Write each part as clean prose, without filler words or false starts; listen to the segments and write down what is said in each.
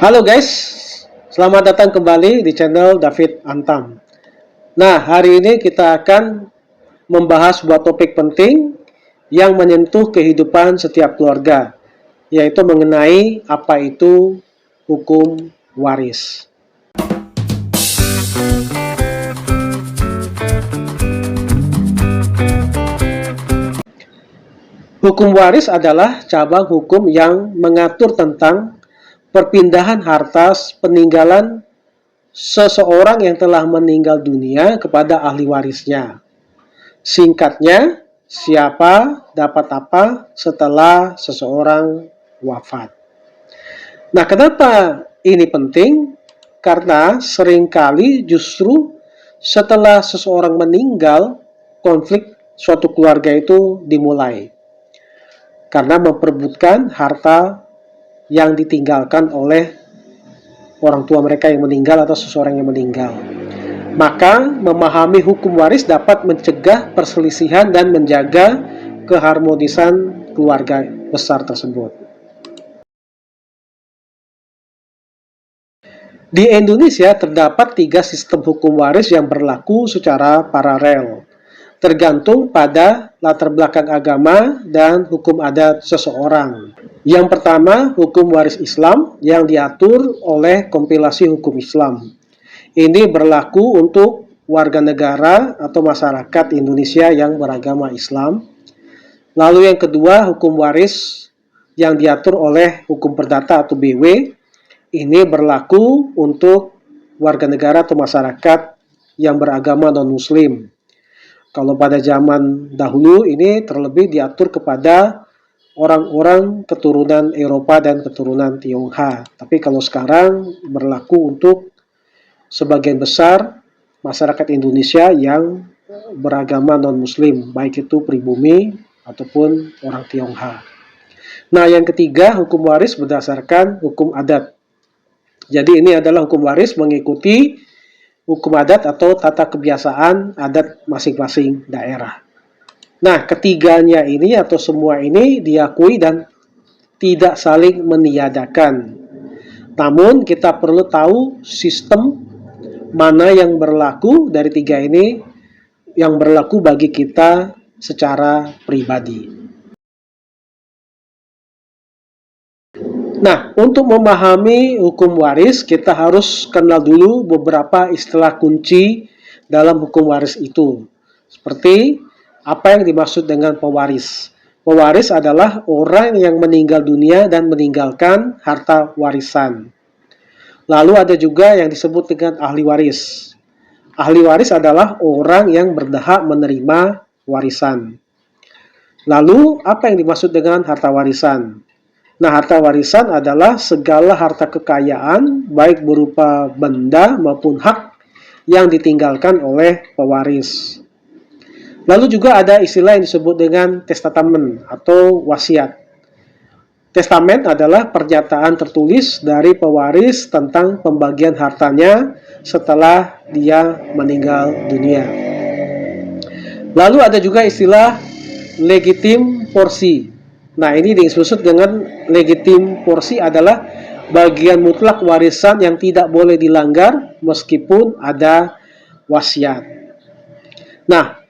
Halo guys, selamat datang kembali di channel David Antam. Nah, hari ini kita akan membahas sebuah topik penting yang menyentuh kehidupan setiap keluarga, yaitu mengenai apa itu hukum waris. Hukum waris adalah cabang hukum yang mengatur tentang perpindahan harta peninggalan seseorang yang telah meninggal dunia kepada ahli warisnya. Singkatnya, siapa dapat apa setelah seseorang wafat. Nah, kenapa ini penting? Karena seringkali justru setelah seseorang meninggal, konflik suatu keluarga itu dimulai. Karena memperebutkan harta yang ditinggalkan oleh orang tua mereka yang meninggal atau seseorang yang meninggal. Maka memahami hukum waris dapat mencegah perselisihan dan menjaga keharmonisan keluarga besar tersebut. Di Indonesia terdapat 3 sistem hukum waris yang berlaku secara paralel, tergantung pada latar belakang agama dan hukum adat seseorang. Yang pertama, hukum waris Islam yang diatur oleh kompilasi hukum Islam. Ini berlaku untuk warga negara atau masyarakat Indonesia yang beragama Islam. Lalu yang kedua, hukum waris yang diatur oleh hukum perdata atau BW. Ini berlaku untuk warga negara atau masyarakat yang beragama non-Muslim. Kalau pada zaman dahulu ini terlebih diatur kepada orang-orang keturunan Eropa dan keturunan Tionghoa. Tapi kalau sekarang berlaku untuk sebagian besar masyarakat Indonesia yang beragama non-Muslim, baik itu pribumi ataupun orang Tionghoa. Nah, yang ketiga, hukum waris berdasarkan hukum adat. Jadi ini adalah hukum waris mengikuti hukum adat atau tata kebiasaan adat masing-masing daerah. Nah, ketiganya ini atau semua ini diakui dan tidak saling meniadakan. Namun, kita perlu tahu sistem mana yang berlaku dari 3 ini yang berlaku bagi kita secara pribadi. Nah, untuk memahami hukum waris, kita harus kenal dulu beberapa istilah kunci dalam hukum waris itu. Seperti apa yang dimaksud dengan pewaris. Pewaris adalah orang yang meninggal dunia dan meninggalkan harta warisan. Lalu ada juga yang disebut dengan ahli waris. Ahli waris adalah orang yang berhak menerima warisan. Lalu, apa yang dimaksud dengan harta warisan? Nah, harta warisan adalah segala harta kekayaan, baik berupa benda maupun hak yang ditinggalkan oleh pewaris. Lalu juga ada istilah yang disebut dengan testament atau wasiat. Testament adalah pernyataan tertulis dari pewaris tentang pembagian hartanya setelah dia meninggal dunia. Lalu ada juga istilah legitim porsi. Nah, ini disebut dengan legitim porsi adalah bagian mutlak warisan yang tidak boleh dilanggar meskipun ada wasiat. Nah,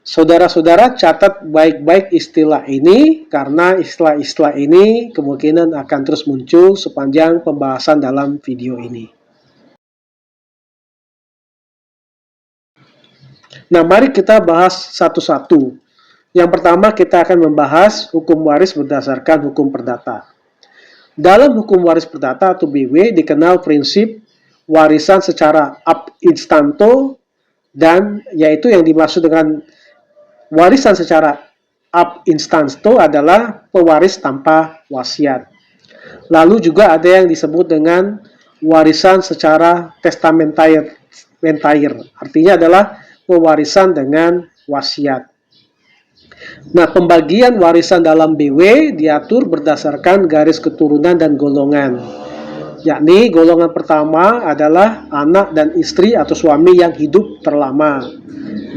saudara-saudara catat baik-baik istilah ini karena istilah-istilah ini kemungkinan akan terus muncul sepanjang pembahasan dalam video ini. Nah, mari kita bahas satu-satu. Yang pertama, kita akan membahas hukum waris berdasarkan hukum perdata. Dalam hukum waris perdata atau BW dikenal prinsip warisan secara ab instanto dan yaitu yang dimaksud dengan warisan secara ab instanto adalah pewaris tanpa wasiat. Lalu juga ada yang disebut dengan warisan secara testamentaire, artinya adalah pewarisan dengan wasiat. Nah, pembagian warisan dalam BW diatur berdasarkan garis keturunan dan golongan. Yakni golongan pertama adalah anak dan istri atau suami yang hidup terlama.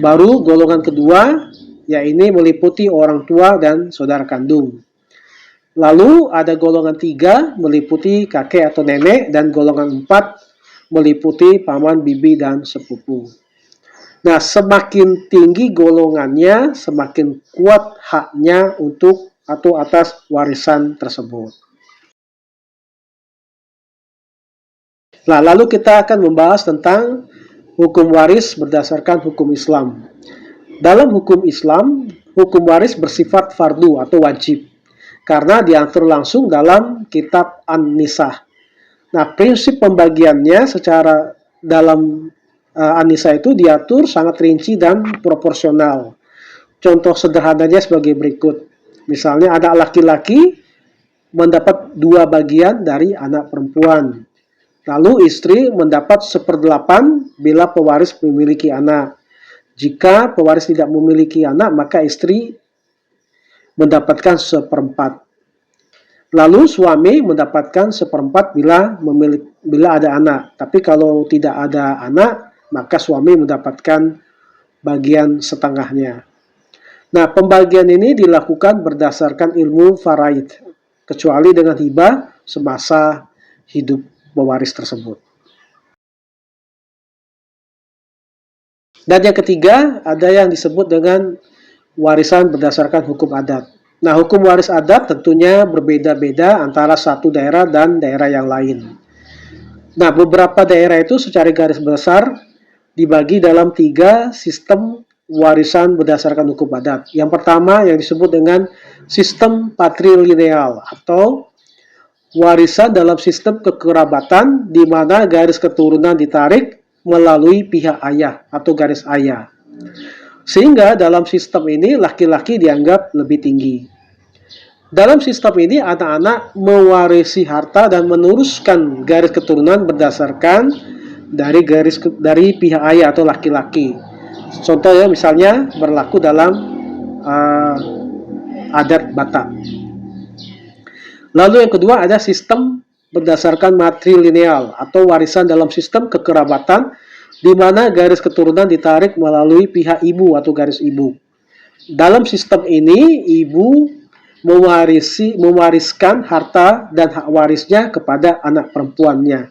Baru golongan kedua, yaitu meliputi orang tua dan saudara kandung. Lalu ada golongan 3 meliputi kakek atau nenek, dan golongan 4 meliputi paman, bibi, dan sepupu. Nah, semakin tinggi golongannya, semakin kuat haknya untuk atau atas warisan tersebut. Nah, lalu kita akan membahas tentang hukum waris berdasarkan hukum Islam. Dalam hukum Islam, hukum waris bersifat fardu atau wajib, karena diatur langsung dalam kitab An-Nisah. Nah, prinsip pembagiannya secara dalam An-Nisa itu diatur sangat rinci dan proporsional. Contoh sederhananya sebagai berikut. Misalnya anak laki-laki mendapat 2 bagian dari anak perempuan. Lalu istri mendapat 1/8 bila pewaris memiliki anak. Jika pewaris tidak memiliki anak, maka istri mendapatkan 1/4. Lalu suami mendapatkan 1/4 bila ada anak. Tapi kalau tidak ada anak, maka suami mendapatkan bagian setengahnya. Nah, pembagian ini dilakukan berdasarkan ilmu faraid, kecuali dengan hibah semasa hidup pewaris tersebut. Dan yang ketiga, ada yang disebut dengan warisan berdasarkan hukum adat. Nah, hukum waris adat tentunya berbeda-beda antara satu daerah dan daerah yang lain. Nah, beberapa daerah itu secara garis besar dibagi dalam 3 sistem warisan berdasarkan hukum adat. Yang pertama yang disebut dengan sistem patrilineal atau warisan dalam sistem kekerabatan, di mana garis keturunan ditarik melalui pihak ayah atau garis ayah. Sehingga dalam sistem ini laki-laki dianggap lebih tinggi. Dalam sistem ini anak-anak mewarisi harta dan meneruskan garis keturunan berdasarkan dari pihak ayah atau laki-laki. Contohnya misalnya berlaku dalam adat Batak. Lalu yang kedua ada sistem berdasarkan matrilineal atau warisan dalam sistem kekerabatan, di mana garis keturunan ditarik melalui pihak ibu atau garis ibu. Dalam sistem ini ibu mewariskan harta dan hak warisnya kepada anak perempuannya.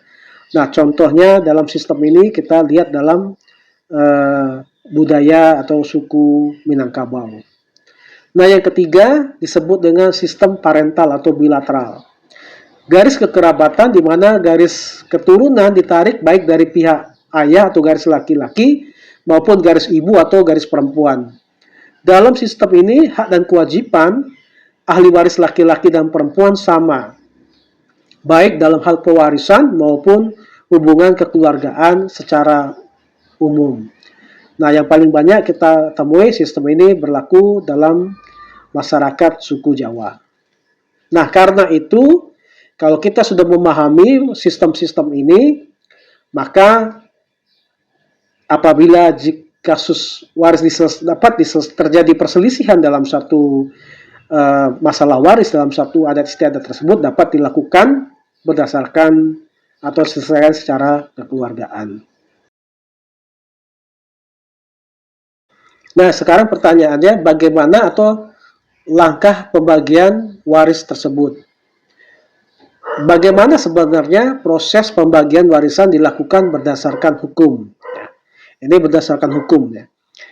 Nah, contohnya dalam sistem ini kita lihat dalam budaya atau suku Minangkabau. Nah, yang ketiga disebut dengan sistem parental atau bilateral. Garis kekerabatan di mana garis keturunan ditarik baik dari pihak ayah atau garis laki-laki maupun garis ibu atau garis perempuan. Dalam sistem ini hak dan kewajiban ahli waris laki-laki dan perempuan sama, baik dalam hal pewarisan maupun hubungan kekeluargaan secara umum. Nah, yang paling banyak kita temui sistem ini berlaku dalam masyarakat suku Jawa. Nah, karena itu, kalau kita sudah memahami sistem-sistem ini, maka apabila kasus waris terjadi perselisihan dalam satu masalah waris dalam satu adat istiadat tersebut, dapat dilakukan berdasarkan atau diselesaikan secara kekeluargaan. Nah, sekarang pertanyaannya bagaimana atau langkah pembagian waris tersebut. Bagaimana sebenarnya proses pembagian warisan dilakukan berdasarkan hukum? Ini berdasarkan hukum.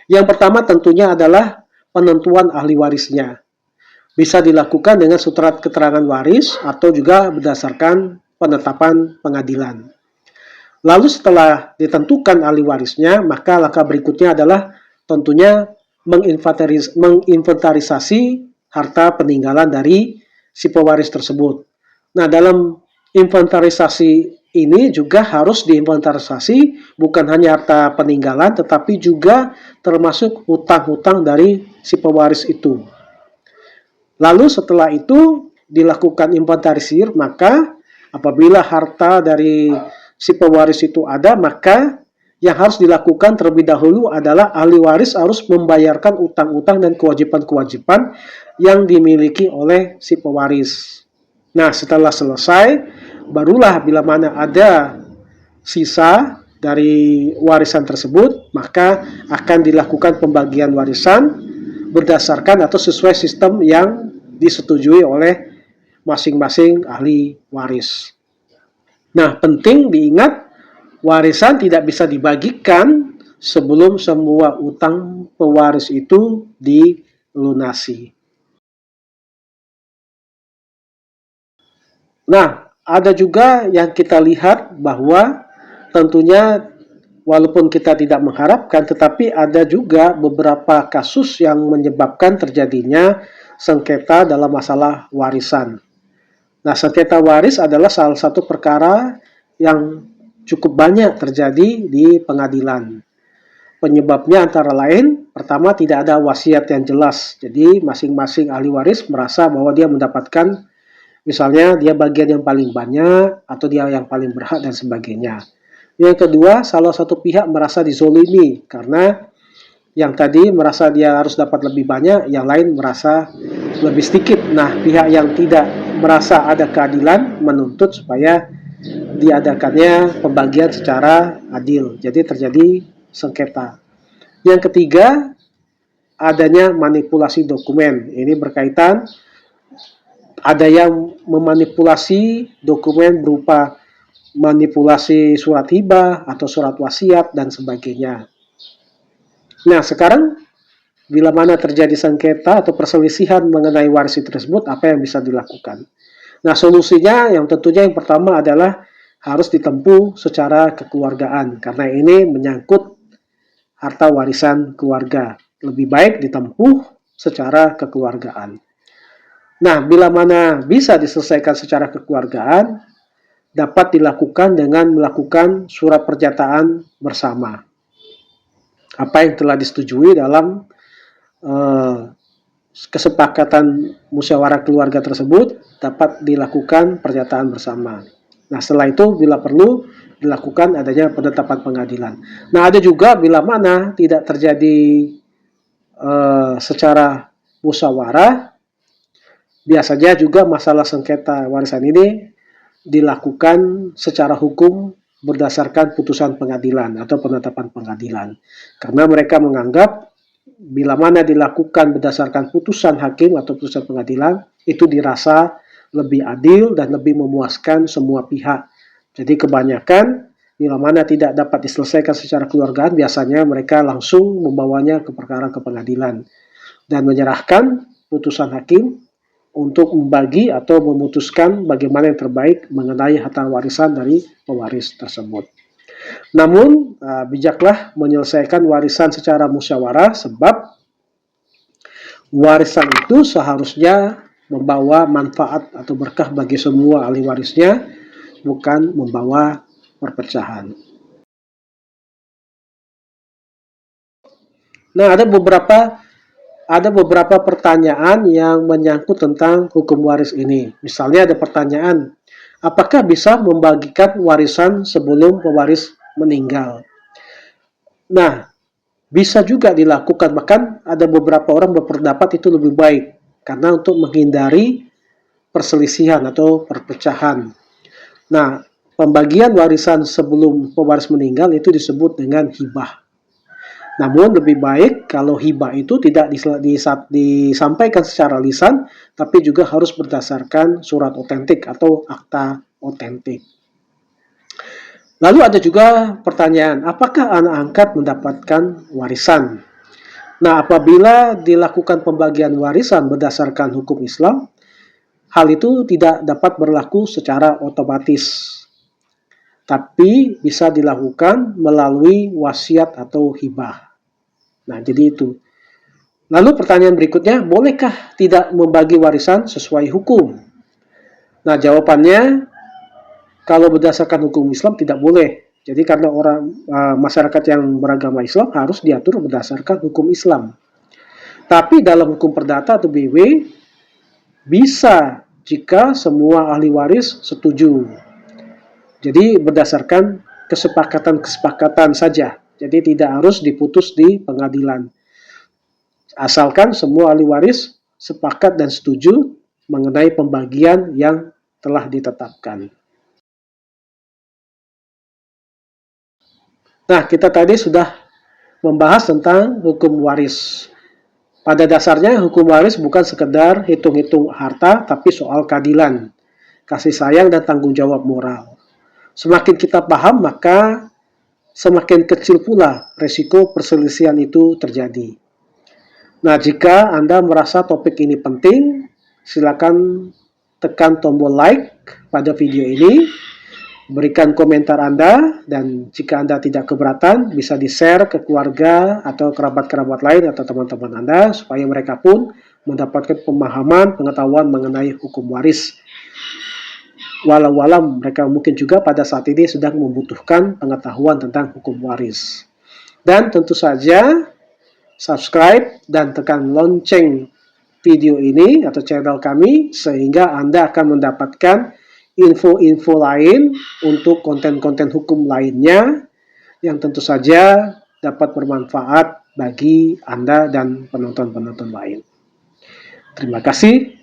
Yang pertama tentunya adalah penentuan ahli warisnya. Bisa dilakukan dengan surat keterangan waris atau juga berdasarkan penetapan pengadilan. Lalu setelah ditentukan ahli warisnya, maka langkah berikutnya adalah tentunya menginventarisasi harta peninggalan dari si pewaris tersebut. Nah, dalam inventarisasi ini juga harus diinventarisasi bukan hanya harta peninggalan, tetapi juga termasuk hutang-hutang dari si pewaris itu. Lalu setelah itu dilakukan inventarisir, maka apabila harta dari si pewaris itu ada, maka yang harus dilakukan terlebih dahulu adalah ahli waris harus membayarkan utang-utang dan kewajiban-kewajiban yang dimiliki oleh si pewaris. Nah, setelah selesai, barulah bila mana ada sisa dari warisan tersebut, maka akan dilakukan pembagian warisan berdasarkan atau sesuai sistem yang disetujui oleh masing-masing ahli waris. Nah, penting diingat, warisan tidak bisa dibagikan sebelum semua utang pewaris itu dilunasi. Nah, ada juga yang kita lihat bahwa tentunya walaupun kita tidak mengharapkan, tetapi ada juga beberapa kasus yang menyebabkan terjadinya sengketa dalam masalah warisan. Nah, sengketa waris adalah salah satu perkara yang cukup banyak terjadi di pengadilan. Penyebabnya antara lain, pertama tidak ada wasiat yang jelas. Jadi masing-masing ahli waris merasa bahwa dia mendapatkan, misalnya dia bagian yang paling banyak, atau dia yang paling berhak dan sebagainya. Yang kedua, salah satu pihak merasa dizolimi, karena yang tadi merasa dia harus dapat lebih banyak, yang lain merasa lebih sedikit. Nah, pihak yang tidak merasa ada keadilan menuntut supaya diadakannya pembagian secara adil. Jadi terjadi sengketa. Yang ketiga, adanya manipulasi dokumen. Ini berkaitan, ada yang memanipulasi dokumen berupa manipulasi surat hibah atau surat wasiat dan sebagainya. Nah, sekarang bila mana terjadi sengketa atau perselisihan mengenai waris tersebut, apa yang bisa dilakukan? Nah, solusinya yang tentunya yang pertama adalah harus ditempuh secara kekeluargaan, karena ini menyangkut harta warisan keluarga. Lebih baik ditempuh secara kekeluargaan. Nah, bila mana bisa diselesaikan secara kekeluargaan, dapat dilakukan dengan melakukan surat pernyataan bersama. Apa yang telah disetujui dalam kesepakatan musyawarah keluarga tersebut dapat dilakukan pernyataan bersama. Nah, setelah itu bila perlu dilakukan adanya penetapan pengadilan. Nah, ada juga bila mana tidak terjadi secara musyawarah, biasanya juga masalah sengketa warisan ini dilakukan secara hukum berdasarkan putusan pengadilan atau penetapan pengadilan. Karena mereka menganggap bila mana dilakukan berdasarkan putusan hakim atau putusan pengadilan, itu dirasa lebih adil dan lebih memuaskan semua pihak. Jadi kebanyakan bila mana tidak dapat diselesaikan secara keluargaan, biasanya mereka langsung membawanya ke perkara ke pengadilan dan menyerahkan putusan hakim untuk membagi atau memutuskan bagaimana yang terbaik mengenai harta warisan dari pewaris tersebut. Namun, bijaklah menyelesaikan warisan secara musyawarah, sebab warisan itu seharusnya membawa manfaat atau berkah bagi semua ahli warisnya, bukan membawa perpecahan. Nah, ada beberapa pertanyaan yang menyangkut tentang hukum waris ini. Misalnya ada pertanyaan, apakah bisa membagikan warisan sebelum pewaris meninggal? Nah, bisa juga dilakukan, bahkan ada beberapa orang berpendapat itu lebih baik, karena untuk menghindari perselisihan atau perpecahan. Nah, pembagian warisan sebelum pewaris meninggal itu disebut dengan hibah. Namun lebih baik kalau hibah itu tidak disampaikan secara lisan, tapi juga harus berdasarkan surat otentik atau akta otentik. Lalu ada juga pertanyaan, apakah anak angkat mendapatkan warisan? Nah, apabila dilakukan pembagian warisan berdasarkan hukum Islam, hal itu tidak dapat berlaku secara otomatis, tapi bisa dilakukan melalui wasiat atau hibah. Nah, jadi itu. Lalu pertanyaan berikutnya, bolehkah tidak membagi warisan sesuai hukum? Nah, jawabannya, kalau berdasarkan hukum Islam tidak boleh. Jadi karena masyarakat yang beragama Islam harus diatur berdasarkan hukum Islam. Tapi dalam hukum perdata atau BW, bisa jika semua ahli waris setuju. Jadi berdasarkan kesepakatan saja. Jadi tidak harus diputus di pengadilan. Asalkan semua ahli waris sepakat dan setuju mengenai pembagian yang telah ditetapkan. Nah, kita tadi sudah membahas tentang hukum waris. Pada dasarnya hukum waris bukan sekedar hitung-hitung harta, tapi soal keadilan, kasih sayang, dan tanggung jawab moral. Semakin kita paham, maka semakin kecil pula resiko perselisihan itu terjadi. Nah, jika Anda merasa topik ini penting, silakan tekan tombol like pada video ini, berikan komentar Anda, dan jika Anda tidak keberatan, bisa di-share ke keluarga atau kerabat-kerabat lain atau teman-teman Anda, supaya mereka pun mendapatkan pemahaman, pengetahuan mengenai hukum waris. Walau alam mereka mungkin juga pada saat ini sedang membutuhkan pengetahuan tentang hukum waris. Dan tentu saja, subscribe dan tekan lonceng video ini atau channel kami, sehingga Anda akan mendapatkan info-info lain untuk konten-konten hukum lainnya yang tentu saja dapat bermanfaat bagi Anda dan penonton-penonton lain. Terima kasih.